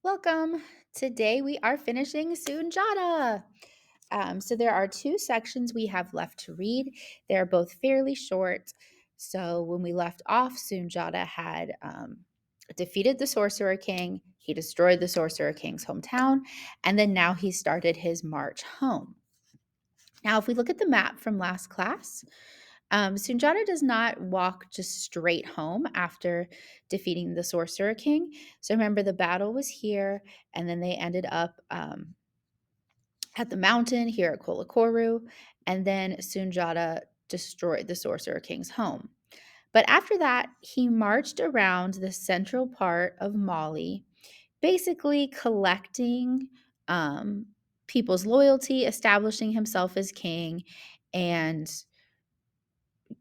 Welcome. Today we are finishing Sundiata. So there are two sections we have left to read. They're both fairly short. So when we left off, Sundiata had defeated the Sorcerer King. He destroyed the Sorcerer King's hometown, and then now he started his march home. Now, if we look at the map from last class, Sundiata does not walk just straight home after defeating the Sorcerer King. So remember, the battle was here, and then they ended up at the mountain here at Kolakoru, and then Sundiata destroyed the Sorcerer King's home. But after that, he marched around the central part of Mali, basically collecting people's loyalty, establishing himself as king, and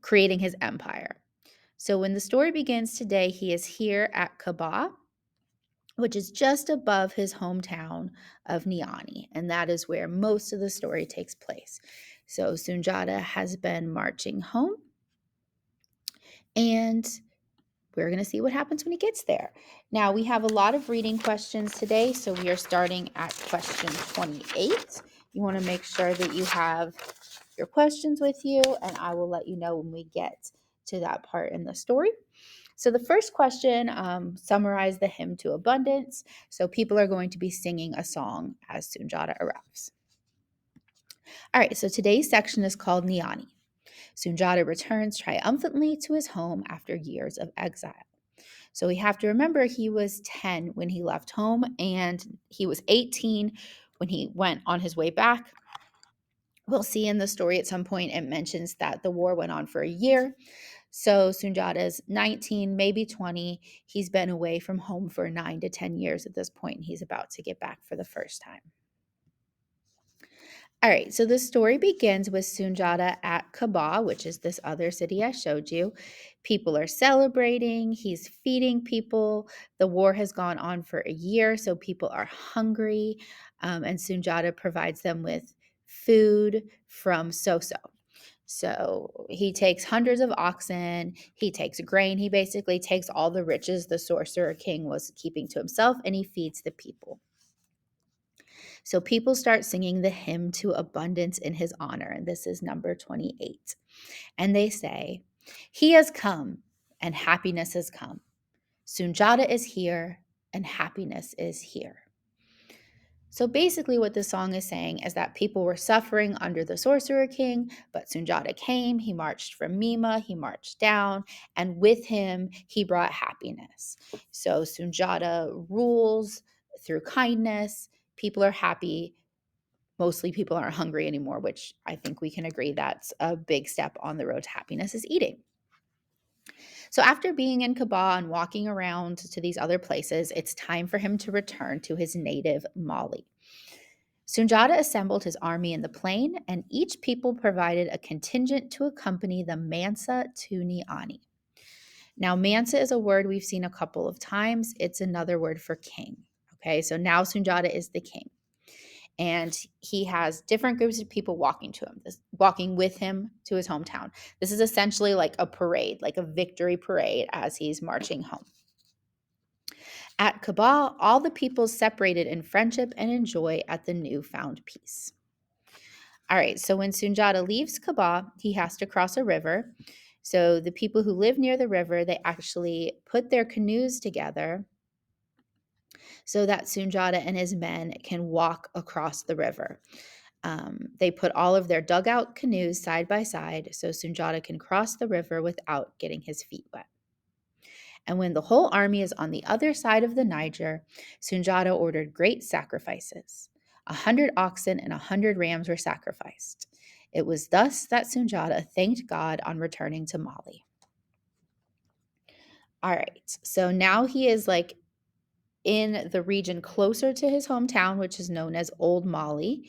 creating his empire. So when the story begins today, he is here at Kaba, which is just above his hometown of Niani, and that is where most of the story takes place. So Sundiata has been marching home, and we're going to see what happens when he gets there. Now, we have a lot of reading questions today, so we are starting at question 28. You want to make sure that you have your questions with you, and I will let you know when we get to that part in the story. So the first question summarized the hymn to abundance. So people are going to be singing a song as Sundiata arrives. All right, so today's section is called Niani. Sundiata returns triumphantly to his home after years of exile. So we have to remember he was 10 when he left home, and he was 18 when he went on his way back. We'll see in the story at some point it mentions that the war went on for a year. So Sundiata's 19, maybe 20. He's been away from home for 9 to 10 years at this point, and he's about to get back for the first time. All right, so the story begins with Sundiata at Kaba, which is this other city I showed you. People are celebrating, he's feeding people. The war has gone on for a year, so people are hungry, and Sundiata provides them with food from Soso. So he takes hundreds of oxen, he takes grain, he basically takes all the riches the sorcerer king was keeping to himself, and he feeds the people. So people start singing the hymn to abundance in his honor, and this is number 28. And they say, "He has come, and happiness has come. Sundiata is here, and happiness is here." So basically, what this song is saying is that people were suffering under the Sorcerer King, but Sundiata came, he marched from Mima, he marched down, and with him, he brought happiness. So Sundiata rules through kindness. People are happy. Mostly people aren't hungry anymore, which I think we can agree that's a big step on the road to happiness is eating. So after being in Kaba and walking around to these other places, it's time for him to return to his native Mali. Sundiata assembled his army in the plain, and each people provided a contingent to accompany the Mansa to Niani. Now, Mansa is a word we've seen a couple of times. It's another word for king. Okay, so now Sundiata is the king, and he has different groups of people walking with him to his hometown. This is essentially like a parade, like a victory parade as he's marching home. At Kabah, all the people separated in friendship and in joy at the newfound peace. All right, so when Sundiata leaves Kabah, he has to cross a river. So the people who live near the river, they actually put their canoes together so that Sundiata and his men can walk across the river. They put all of their dugout canoes side by side so Sundiata can cross the river without getting his feet wet. And when the whole army is on the other side of the Niger, Sundiata ordered great sacrifices. 100 oxen and 100 rams were sacrificed. It was thus that Sundiata thanked God on returning to Mali. All right, so now he is like in the region closer to his hometown, which is known as Old Mali.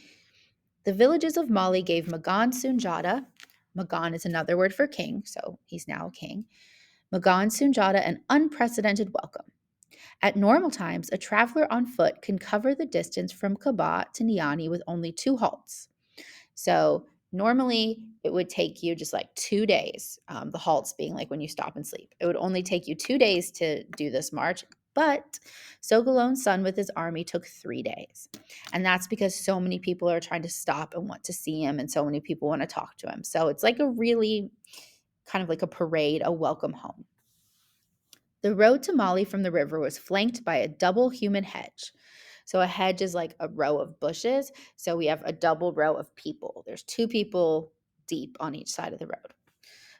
The villages of Mali gave Magan Sundiata, Magan is another word for king, so he's now a king, Magan Sundiata an unprecedented welcome. At normal times, a traveler on foot can cover the distance from Kabat to Niani with only 2 halts. So normally it would take you just like 2 days, the halts being like when you stop and sleep. It would only take you 2 days to do this march, But Sogolon's son with his army took 3 days. And that's because so many people are trying to stop and want to see him, and so many people want to talk to him. So it's like a really kind of like a parade, a welcome home. The road to Mali from the river was flanked by a double human hedge. So a hedge is like a row of bushes. So we have a double row of people. There's 2 people deep on each side of the road.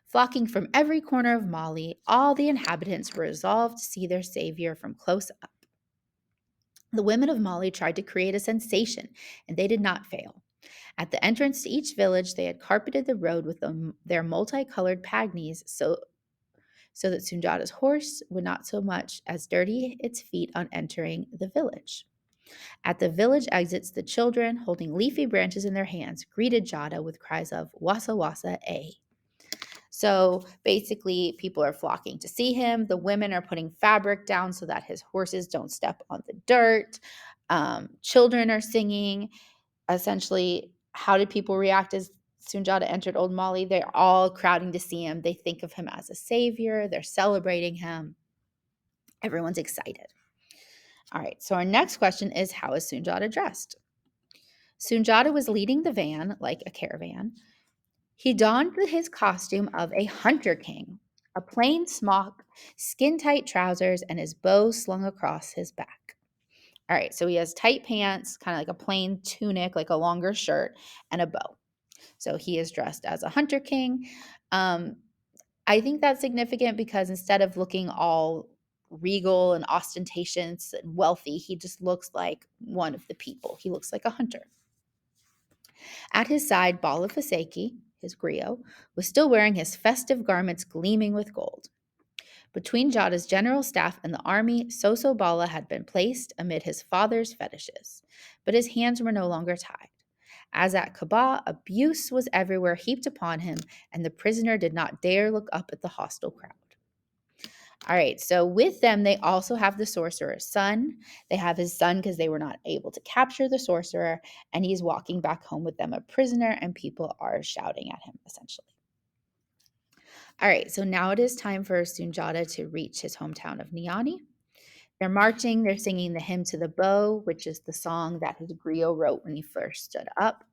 Flocking from every corner of Mali, all the inhabitants were resolved to see their savior from close up. The women of Mali tried to create a sensation, and they did not fail. At the entrance to each village, they had carpeted the road with their multicolored pagnies so that Sundiata's horse would not so much as dirty its feet on entering the village. At the village exits, the children, holding leafy branches in their hands, greeted Jada with cries of Wassa Wassa A. So basically, people are flocking to see him. The women are putting fabric down so that his horses don't step on the dirt. Children are singing. Essentially, how did people react as Sunjata entered Old Mali? They're all crowding to see him. They think of him as a savior. They're celebrating him. Everyone's excited. All right, so our next question is, how is Sunjata dressed? Sunjata was leading the van like a caravan. He donned his costume of a hunter king, a plain smock, skin-tight trousers, and his bow slung across his back. All right, so he has tight pants, kind of like a plain tunic, like a longer shirt, and a bow. So he is dressed as a hunter king. Um, I think that's significant because instead of looking all regal and ostentatious and wealthy, he just looks like one of the people. He looks like a hunter. At his side, Bala Faseki, his griot, was still wearing his festive garments gleaming with gold. Between Jada's general staff and the army, Soso Bala had been placed amid his father's fetishes, but his hands were no longer tied. As at Kaba, abuse was everywhere heaped upon him, and the prisoner did not dare look up at the hostile crowd. All right, so with them, they also have the sorcerer's son. They have his son because they were not able to capture the sorcerer, and he's walking back home with them a prisoner, and people are shouting at him, essentially. All right, so now it is time for Sunjata to reach his hometown of Niani. They're marching, they're singing the hymn to the bow, which is the song that his griot wrote when he first stood up.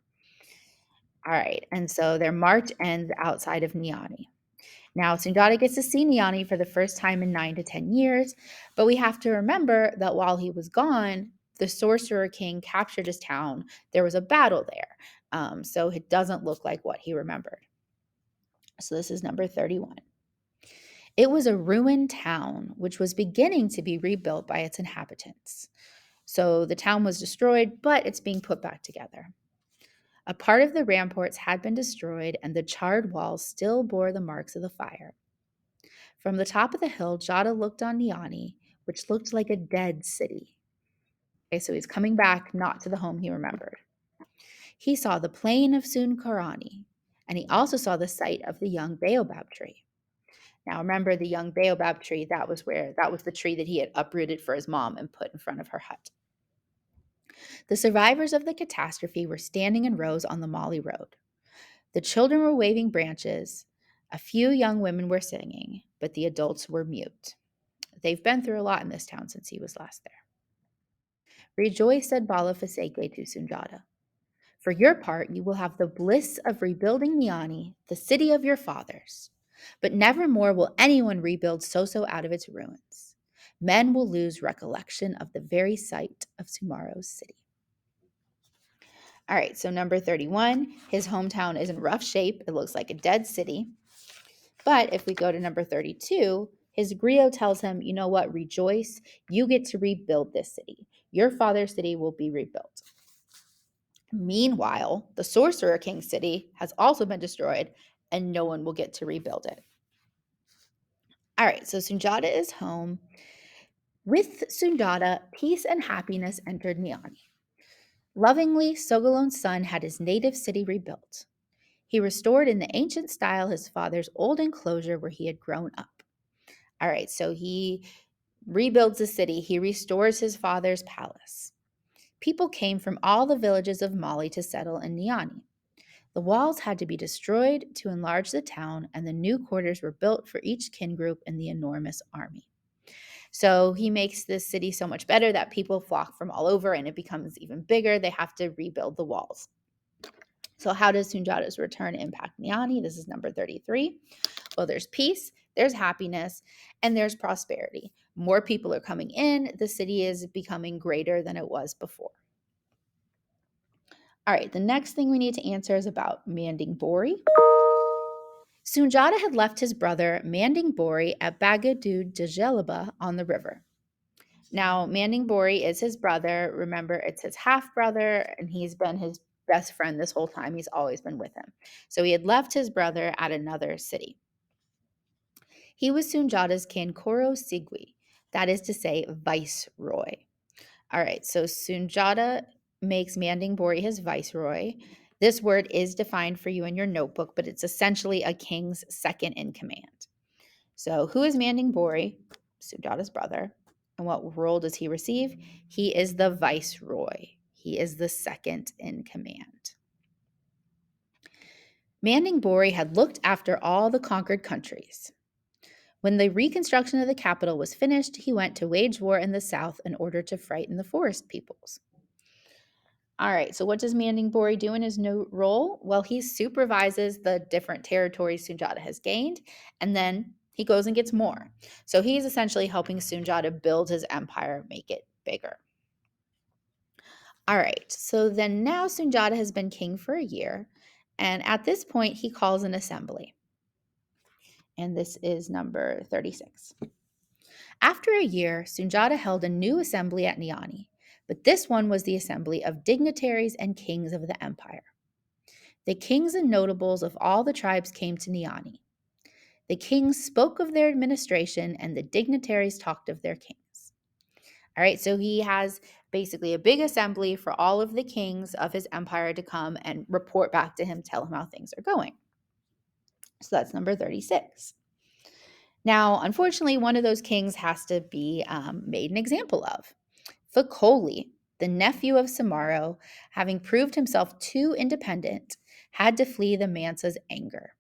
All right, and so their march ends outside of Niani. Now, Sundiata gets to see Niani for the first time in 9 to 10 years, but we have to remember that while he was gone, the Sorcerer King captured his town. There was a battle there, so it doesn't look like what he remembered. So this is number 31. It was a ruined town which was beginning to be rebuilt by its inhabitants. So the town was destroyed, but it's being put back together. A part of the ramparts had been destroyed, and the charred walls still bore the marks of the fire. From the top of the hill, Jada looked on Niani, which looked like a dead city. Okay, so he's coming back not to the home he remembered. He saw the plain of Sunkarani, and he also saw the site of the young baobab tree. Now remember the young baobab tree, that was the tree that he had uprooted for his mom and put in front of her hut. The survivors of the catastrophe were standing in rows on the Mali Road. The children were waving branches. A few young women were singing, but the adults were mute. They've been through a lot in this town since he was last there. Rejoice, said Bala Faseke to Sunjata. For your part, you will have the bliss of rebuilding Niani, the city of your fathers. But never more will anyone rebuild Soso out of its ruins. Men will lose recollection of the very site of tomorrow's city. All right, so number 31, his hometown is in rough shape. It looks like a dead city. But if we go to number 32, his griot tells him, you know what, rejoice, you get to rebuild this city. Your father's city will be rebuilt. Meanwhile, the Sorcerer King's city has also been destroyed, and no one will get to rebuild it. All right, so Sunjata is home. With Sunjata, peace and happiness entered Niani. Lovingly, Sogolon's son had his native city rebuilt. He restored in the ancient style his father's old enclosure where he had grown up. All right, so he rebuilds the city. He restores his father's palace. People came from all the villages of Mali to settle in Niani. The walls had to be destroyed to enlarge the town, and the new quarters were built for each kin group in the enormous army. So he makes this city so much better that people flock from all over and it becomes even bigger. They have to rebuild the walls. So, how does Sundiata's return impact Niani? This is number 33. Well, there's peace, there's happiness, and there's prosperity. More people are coming in. The city is becoming greater than it was before. All right, the next thing we need to answer is about Manding Bori. Sundiata had left his brother Manding Bori at Bagadu Dajelaba on the river. Now, Manding Bori is his brother. Remember, it's his half brother, and he's been his best friend this whole time. He's always been with him. So he had left his brother at another city. He was Sundiata's Kankoro Sigwi, that is to say, viceroy. All right, so Sundiata makes Manding Bori his viceroy. This word is defined for you in your notebook, but it's essentially a king's second in command. So, who is Manding Bori? Sundiata's brother. And what role does he receive? He is the viceroy. He is the second in command. Manding Bori had looked after all the conquered countries. When the reconstruction of the capital was finished, he went to wage war in the south in order to frighten the forest peoples. All right, so what does Manding Bori do in his new role? Well, he supervises the different territories Sundiata has gained, and then he goes and gets more. So he's essentially helping Sundiata build his empire, make it bigger. All right, so then now Sundiata has been king for a year, and at this point, he calls an assembly. And this is number 36. After a year, Sundiata held a new assembly at Niani, but this one was the assembly of dignitaries and kings of the empire. The kings and notables of all the tribes came to Niani. The kings spoke of their administration, and the dignitaries talked of their kings. All right, so he has basically a big assembly for all of the kings of his empire to come and report back to him, tell him how things are going. So that's number 36. Now, unfortunately, one of those kings has to be made an example of. Fakoli, the nephew of Samaro, having proved himself too independent, had to flee the Mansa's anger.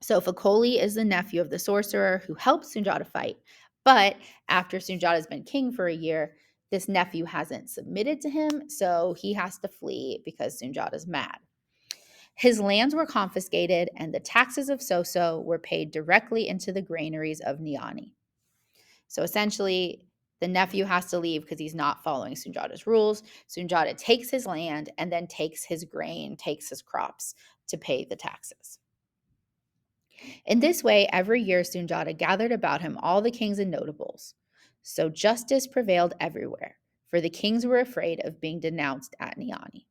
So Fakoli is the nephew of the sorcerer who helped Sundiata fight. But after Sundiata's been king for a year, this nephew hasn't submitted to him, so he has to flee because Sundiata's mad. His lands were confiscated, and the taxes of Soso were paid directly into the granaries of Niani. So essentially, the nephew has to leave because he's not following Sundiata's rules. Sundiata takes his land and then takes his grain, takes his crops to pay the taxes. In this way, every year Sundiata gathered about him all the kings and notables. So justice prevailed everywhere, for the kings were afraid of being denounced at Niani.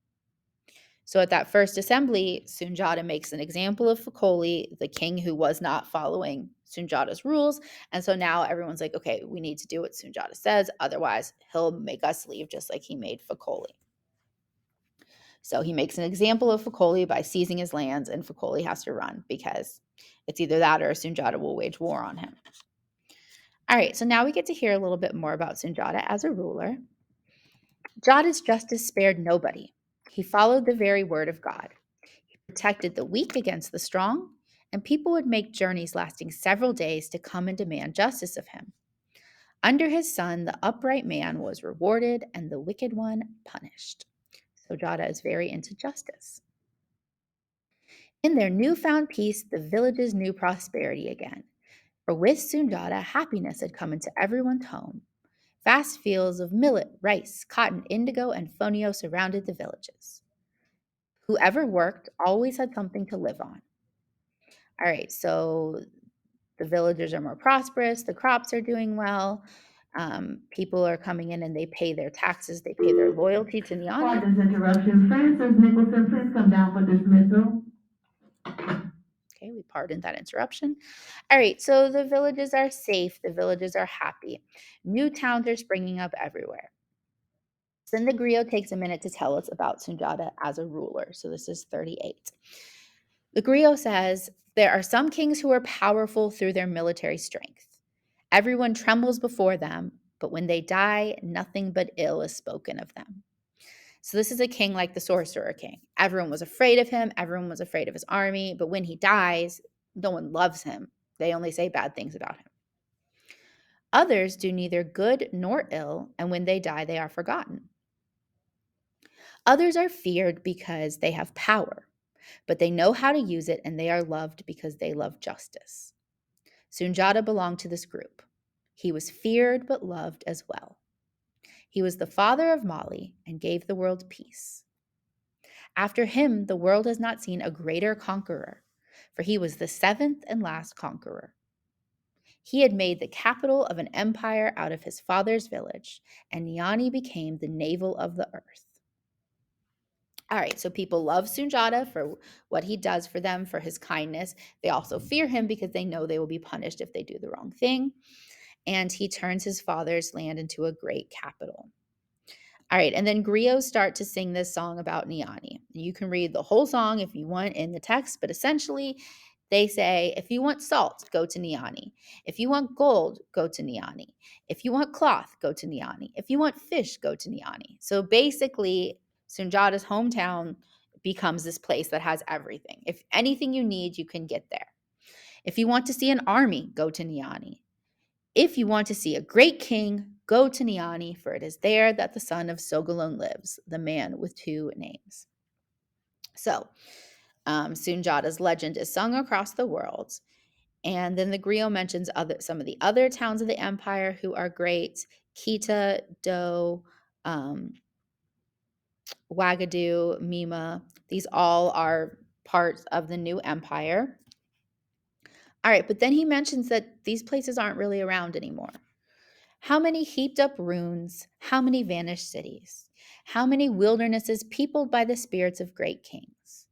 So at that first assembly, Sundiata makes an example of Fakoli, the king who was not following Sundiata's rules. And so now everyone's like, okay, we need to do what Sundiata says. Otherwise, he'll make us leave just like he made Fakoli. So he makes an example of Fakoli by seizing his lands, and Fakoli has to run because it's either that or Sundiata will wage war on him. All right, so now we get to hear a little bit more about Sundiata as a ruler. Jata's justice spared nobody. He followed the very word of God. He protected the weak against the strong, and people would make journeys lasting several days to come and demand justice of him. Under his sun, the upright man was rewarded and the wicked one punished. So Jata is very into justice. In their newfound peace, the villages knew prosperity again. For with Sundiata, happiness had come into everyone's home. Vast fields of millet, rice, cotton, indigo, and fonio surrounded the villages. Whoever worked always had something to live on. All right, so the villagers are more prosperous, the crops are doing well, people are coming in and they pay their taxes, they pay their loyalty to Niani. Pardon this interruption. Francis Nicholson, please come down for dismissal. Okay, we pardoned that interruption. All right, so the villages are safe, the villages are happy. New towns are springing up everywhere. Then the griot takes a minute to tell us about Sundiata as a ruler. So this is 38. The griot says, there are some kings who are powerful through their military strength. Everyone trembles before them, but when they die, nothing but ill is spoken of them. So this is a king like the sorcerer king. Everyone was afraid of him. Everyone was afraid of his army. But when he dies, no one loves him. They only say bad things about him. Others do neither good nor ill, and when they die, they are forgotten. Others are feared because they have power, but they know how to use it, and they are loved because they love justice. Sundiata belonged to this group. He was feared but loved as well. He was the father of Mali and gave the world peace. After him, the world has not seen a greater conqueror, for he was the seventh and last conqueror. He had made the capital of an empire out of his father's village, and Niani became the navel of the earth. All right, so people love Sunjata for what he does for them, for his kindness. They also fear him because they know they will be punished if they do the wrong thing. And he turns his father's land into a great capital. All right, and then griots start to sing this song about Niani. You can read the whole song if you want in the text, but essentially they say, if you want salt, go to Niani. If you want gold, go to Niani. If you want cloth, go to Niani. If you want fish, go to Niani. So basically, Sunjata's hometown becomes this place that has everything. If anything you need, you can get there. If you want to see an army, go to Niani. If you want to see a great king, go to Niani, for it is there that the son of Sogalon lives, the man with two names. So, Sunjata's legend is sung across the world. And then the griot mentions some of the other towns of the empire who are great: Kita, Do, um, Wagadu, Mima. These all are parts of the new empire. All right, but then he mentions that these places aren't really around anymore. How many heaped up ruins? How many vanished cities? How many wildernesses peopled by the spirits of great kings?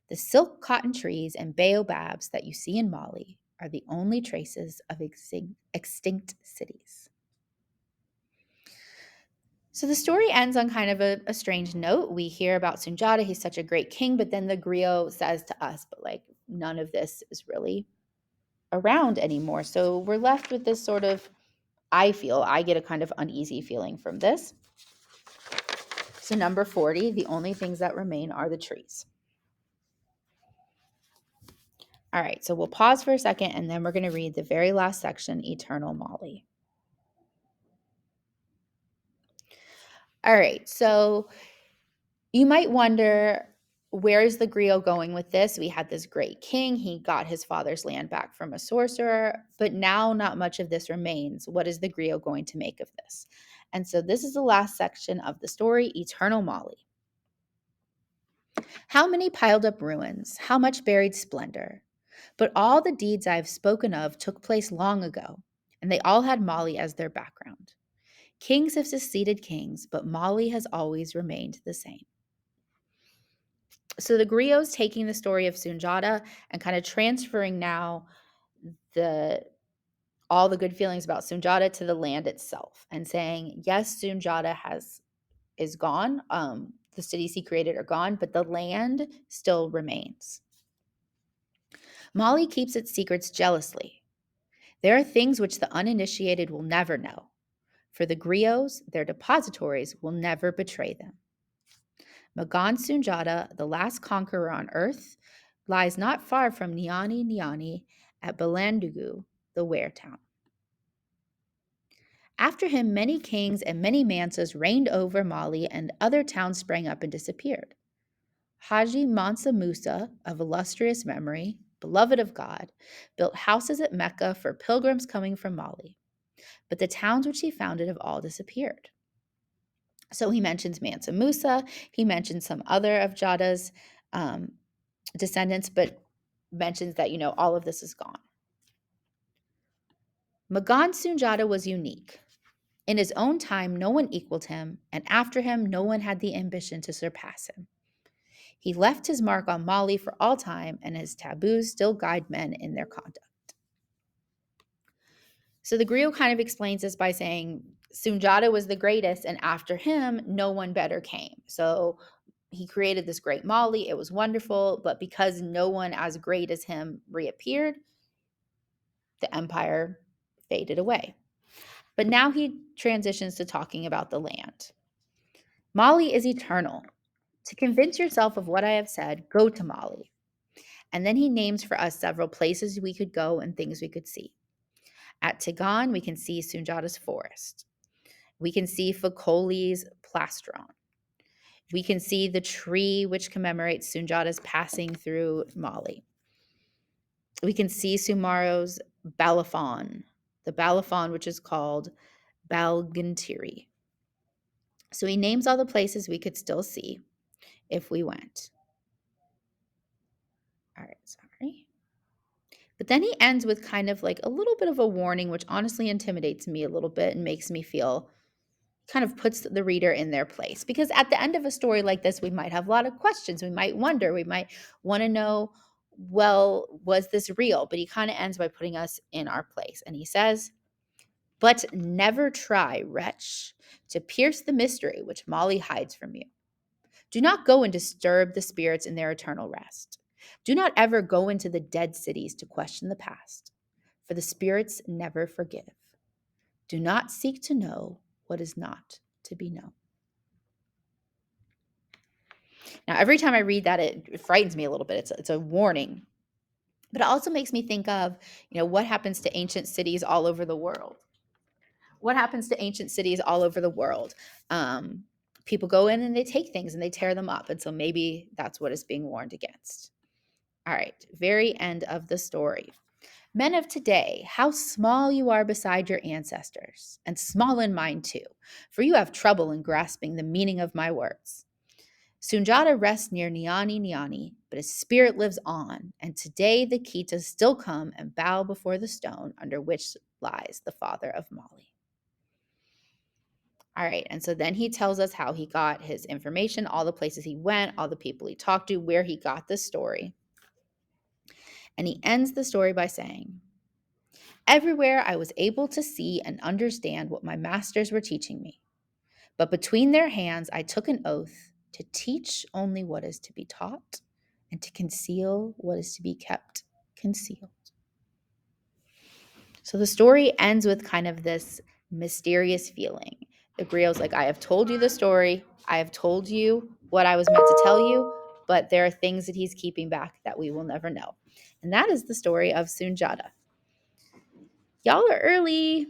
The silk cotton trees and baobabs that you see in Mali are the only traces of extinct cities. So the story ends on kind of a strange note. We hear about Sunjata, he's such a great king, but then the griot says to us, but like none of this is really around anymore. So we're left with this sort of, I get a kind of uneasy feeling from this. So number 40, the only things that remain are the trees. All right, so we'll pause for a second and then we're going to read the very last section, Eternal Mali. All right, so you might wonder, where is the griot going with this? We had this great king. He got his father's land back from a sorcerer, but now not much of this remains. What is the griot going to make of this? And so this is the last section of the story, Eternal Mali. How many piled up ruins, how much buried splendor. But all the deeds I have spoken of took place long ago, and they all had Mali as their background. Kings have succeeded kings, but Mali has always remained the same. So the griot's taking the story of Sunjata and kind of transferring now the all the good feelings about Sunjata to the land itself, and saying, yes, Sunjata is gone. The cities he created are gone, but the land still remains. Mali keeps its secrets jealously. There are things which the uninitiated will never know. For the griots, their depositories will never betray them. Magan Sunjata, the last conqueror on earth, lies not far from Niani at Balandugu, the were town. After him, many kings and many mansas reigned over Mali, and other towns sprang up and disappeared. Haji Mansa Musa, of illustrious memory, beloved of God, built houses at Mecca for pilgrims coming from Mali. But the towns which he founded have all disappeared. So he mentions Mansa Musa, he mentions some other of Jada's descendants, but mentions that, all of this is gone. Magan Sunjata was unique. In his own time, no one equaled him, and after him, no one had the ambition to surpass him. He left his mark on Mali for all time, and his taboos still guide men in their conduct. So the griot kind of explains this by saying Sunjata was the greatest, and after him, no one better came. So he created this great Mali. It was wonderful, but because no one as great as him reappeared, the empire faded away. But now he transitions to talking about the land. Mali is eternal. To convince yourself of what I have said, go to Mali. And then he names for us several places we could go and things we could see. At Tigan, we can see Sundiata's forest. We can see Focoli's plastron. We can see the tree which commemorates Sundiata's passing through Mali. We can see Sumaro's Balafon, the Balafon which is called Balgantiri. So he names all the places we could still see if we went. All right, sorry. But then he ends with kind of like a little bit of a warning, which honestly intimidates me a little bit and makes me feel kind of puts the reader in their place. Because at the end of a story like this, we might have a lot of questions. We might wonder, we might want to know, well, was this real? But he kind of ends by putting us in our place. And he says, but never try, wretch, to pierce the mystery which Molly hides from you. Do not go and disturb the spirits in their eternal rest. Do not ever go into the dead cities to question the past, for the spirits never forgive. Do not seek to know what is not to be known. Now, every time I read that, it frightens me a little bit. It's a warning, but it also makes me think of, what happens to ancient cities all over the world? What happens to ancient cities all over the world? People go in and they take things and they tear them up. And so maybe that's what is being warned against. All right, very end of the story. Men of today, how small you are beside your ancestors, and small in mine too, for you have trouble in grasping the meaning of my words. Sundiata rests near Niani, but his spirit lives on, and today the Kitas still come and bow before the stone under which lies the father of Mali. All right, and so then he tells us how he got his information, all the places he went, all the people he talked to, where he got this story. And he ends the story by saying, everywhere I was able to see and understand what my masters were teaching me. But between their hands I took an oath to teach only what is to be taught and to conceal what is to be kept concealed. So the story ends with kind of this mysterious feeling. The griot's like, I have told you the story. I have told you what I was meant to tell you, but there are things that he's keeping back that we will never know. And that is the story of Sundiata. Y'all are early.